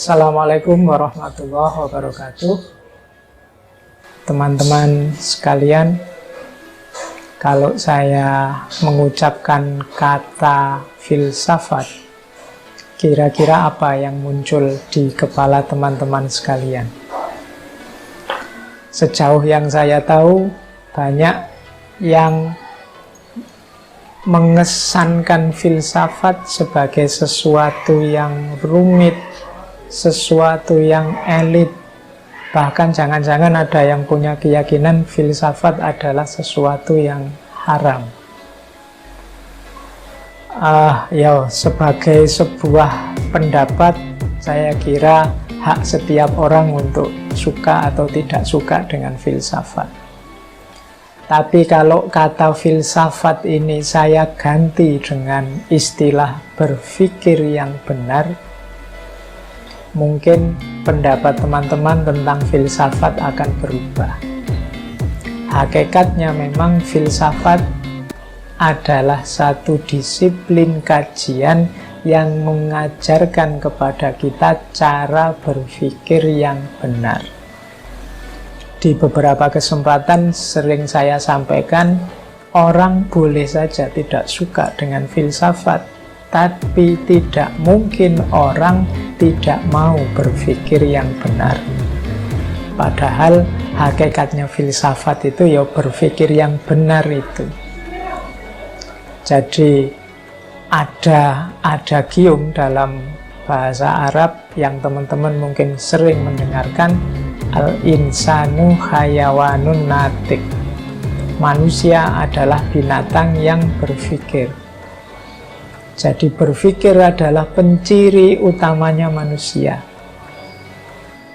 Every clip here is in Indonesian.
Assalamualaikum warahmatullahi wabarakatuh. Teman-teman sekalian, kalau saya mengucapkan kata filsafat, kira-kira apa yang muncul di kepala teman-teman sekalian? Sejauh yang saya tahu, banyak yang mengesankan filsafat sebagai sesuatu yang rumit, sesuatu yang elit. Bahkan jangan-jangan ada yang punya keyakinan filsafat adalah sesuatu yang haram. Sebagai sebuah pendapat, saya kira hak setiap orang untuk suka atau tidak suka dengan filsafat. Tapi kalau kata filsafat ini saya ganti dengan istilah berpikir yang benar, mungkin pendapat teman-teman tentang filsafat akan berubah. Hakikatnya memang filsafat adalah satu disiplin kajian yang mengajarkan kepada kita cara berpikir yang benar. Di beberapa kesempatan sering saya sampaikan, orang boleh saja tidak suka dengan filsafat, tapi tidak mungkin orang tidak mau berpikir yang benar. Padahal hakikatnya filsafat itu ya berpikir yang benar itu. Jadi ada adagium dalam bahasa Arab yang teman-teman mungkin sering mendengarkan, al-insanu hayawanun natik. Manusia adalah binatang yang berpikir. Jadi berpikir adalah penciri utamanya manusia.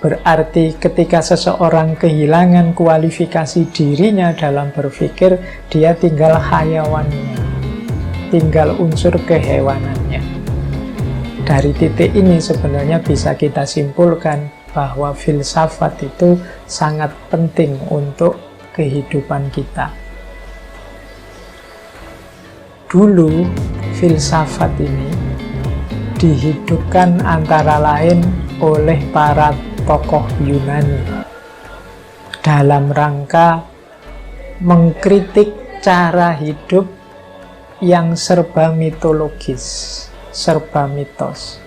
Berarti ketika seseorang kehilangan kualifikasi dirinya dalam berpikir, dia tinggal hayawannya, tinggal unsur kehewanannya. Dari titik ini sebenarnya bisa kita simpulkan bahwa filsafat itu sangat penting untuk kehidupan kita. Dulu filsafat ini dihidupkan antara lain oleh para tokoh Yunani dalam rangka mengkritik cara hidup yang serba mitologis, serba mitos.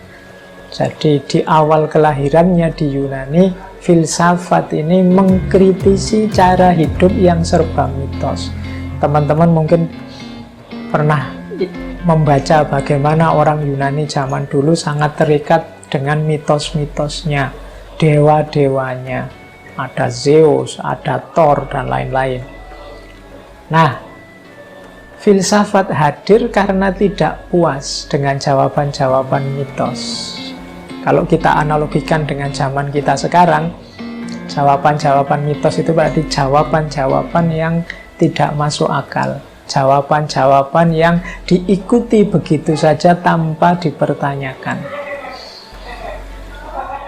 Jadi di awal kelahirannya di Yunani, filsafat ini mengkritisi cara hidup yang serba mitos. Teman-teman mungkin pernah membaca bagaimana orang Yunani zaman dulu sangat terikat dengan mitos-mitosnya, dewa-dewanya, ada Zeus, ada Thor, dan lain-lain. Nah, filsafat hadir karena tidak puas dengan jawaban-jawaban mitos. Kalau kita analogikan dengan zaman kita sekarang, jawaban-jawaban mitos itu berarti jawaban-jawaban yang tidak masuk akal. Jawaban-jawaban yang diikuti begitu saja tanpa dipertanyakan.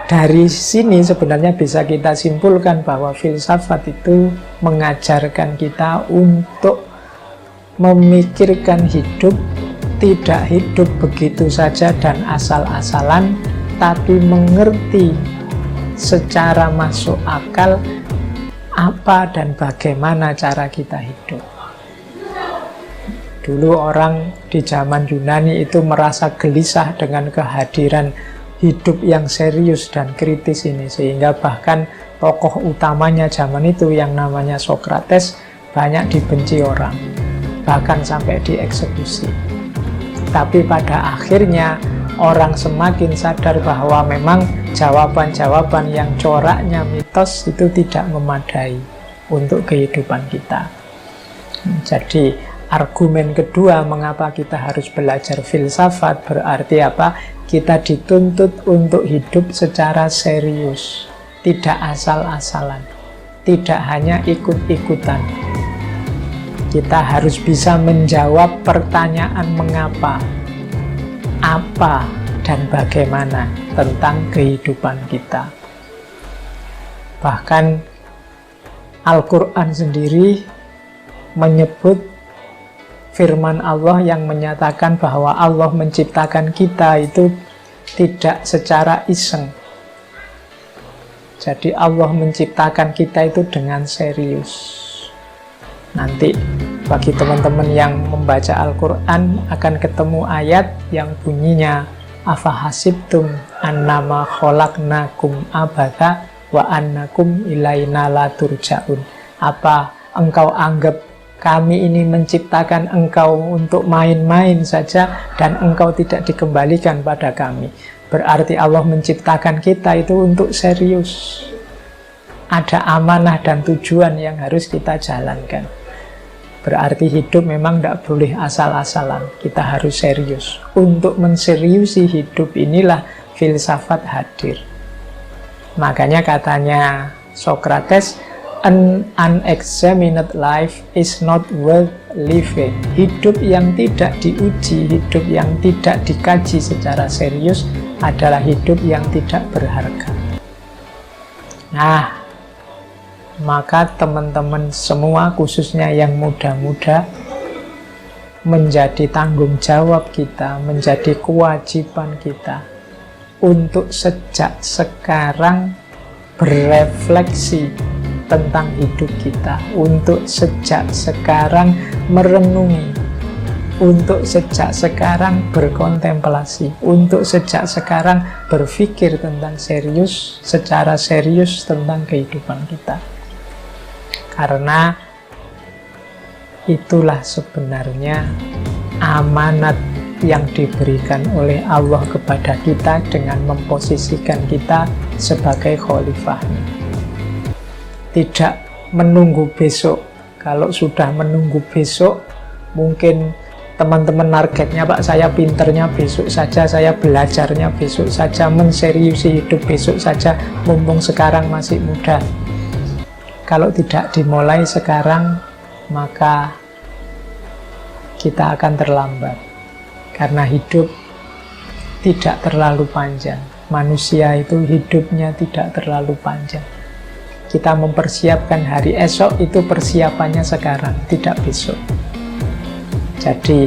Dari sini sebenarnya bisa kita simpulkan bahwa filsafat itu mengajarkan kita untuk memikirkan hidup, tidak hidup begitu saja dan asal-asalan, tapi mengerti secara masuk akal apa dan bagaimana cara kita hidup. Dulu orang di zaman Yunani itu merasa gelisah dengan kehadiran hidup yang serius dan kritis ini, sehingga bahkan tokoh utamanya zaman itu yang namanya Sokrates banyak dibenci orang, bahkan sampai dieksekusi. Tapi pada akhirnya orang semakin sadar bahwa memang jawaban-jawaban yang coraknya mitos itu tidak memadai untuk kehidupan kita. Jadi argumen kedua mengapa kita harus belajar filsafat berarti apa? Kita dituntut untuk hidup secara serius, tidak asal-asalan, tidak hanya ikut-ikutan. Kita harus bisa menjawab pertanyaan mengapa, apa, dan bagaimana tentang kehidupan kita. Bahkan Al-Quran sendiri menyebut firman Allah yang menyatakan bahwa Allah menciptakan kita itu tidak secara iseng, Jadi Allah menciptakan kita itu dengan serius. Nanti bagi teman-teman yang membaca Al-Quran akan ketemu ayat yang bunyinya afahasibtum annama khalaqnakum abatha wa annakum ilaina la turja'un. Apa engkau anggap kami ini menciptakan engkau untuk main-main saja dan engkau tidak dikembalikan pada kami? Berarti Allah menciptakan kita itu untuk serius. Ada amanah dan tujuan yang harus kita jalankan. Berarti hidup memang tidak boleh asal-asalan. Kita harus serius. Untuk menseriusi hidup inilah filsafat hadir. Makanya katanya Socrates, an unexamined life is not worth living. Hidup yang tidak diuji, hidup yang tidak dikaji secara serius adalah hidup yang tidak berharga. Nah, maka teman-teman semua, khususnya yang muda-muda, menjadi tanggung jawab kita, menjadi kewajiban kita untuk sejak sekarang berefleksi tentang hidup kita, untuk sejak sekarang merenungi, untuk sejak sekarang berkontemplasi, untuk sejak sekarang berpikir tentang serius, secara serius tentang kehidupan kita. Karena itulah sebenarnya amanat yang diberikan oleh Allah kepada kita dengan memposisikan kita sebagai khalifahnya. Tidak menunggu besok. Kalau sudah menunggu besok, mungkin teman-teman targetnya, Pak, saya pinternya besok saja, saya belajarnya besok saja, menseriusi hidup besok saja, mumpung sekarang masih muda. Kalau tidak dimulai sekarang, maka kita akan terlambat. Karena hidup tidak terlalu panjang. Manusia itu hidupnya tidak terlalu panjang. Kita mempersiapkan hari esok, itu persiapannya sekarang, tidak besok. Jadi,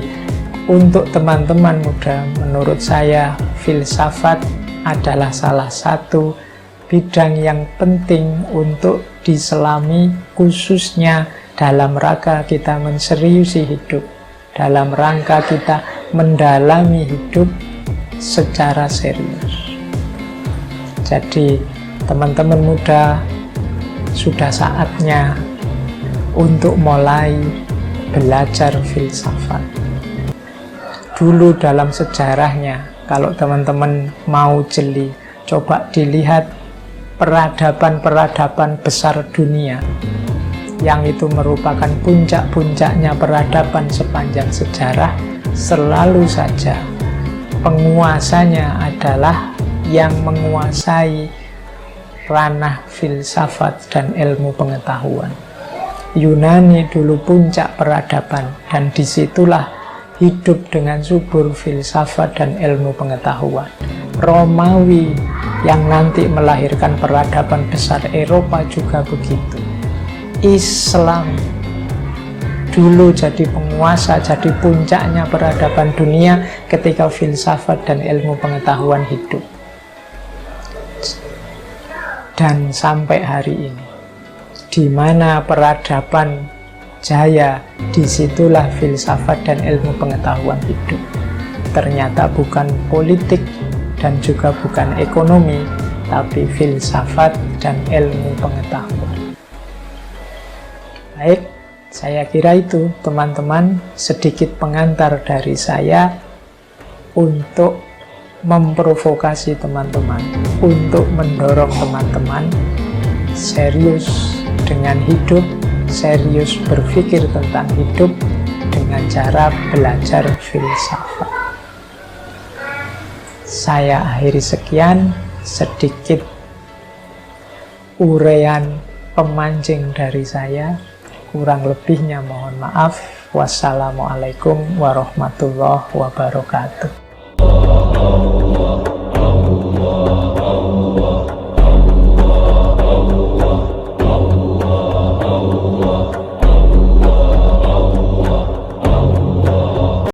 untuk teman-teman muda, menurut saya, filsafat adalah salah satu bidang yang penting untuk diselami, khususnya dalam rangka kita menseriusi hidup, dalam rangka kita mendalami hidup secara serius. Jadi, teman-teman muda, sudah saatnya untuk mulai belajar filsafat. Dulu dalam sejarahnya, kalau teman-teman mau jeli, coba dilihat peradaban-peradaban besar dunia yang itu merupakan puncak-puncaknya peradaban sepanjang sejarah. Selalu saja penguasanya adalah yang menguasai ranah filsafat dan ilmu pengetahuan. Yunani dulu puncak peradaban, dan disitulah hidup dengan subur filsafat dan ilmu pengetahuan. Romawi yang nanti melahirkan peradaban besar Eropa juga begitu. Islam dulu jadi penguasa, jadi puncaknya peradaban dunia ketika filsafat dan ilmu pengetahuan hidup. Dan sampai hari ini, di mana peradaban jaya, disitulah filsafat dan ilmu pengetahuan hidup. Ternyata bukan politik dan juga bukan ekonomi, tapi filsafat dan ilmu pengetahuan. Baik, saya kira itu teman-teman, sedikit pengantar dari saya untuk memprovokasi teman-teman, untuk mendorong teman-teman serius dengan hidup, serius berpikir tentang hidup dengan cara belajar filsafat. Saya akhiri sekian, sedikit uraian pemancing dari saya. Kurang lebihnya mohon maaf. Wassalamualaikum warahmatullahi wabarakatuh.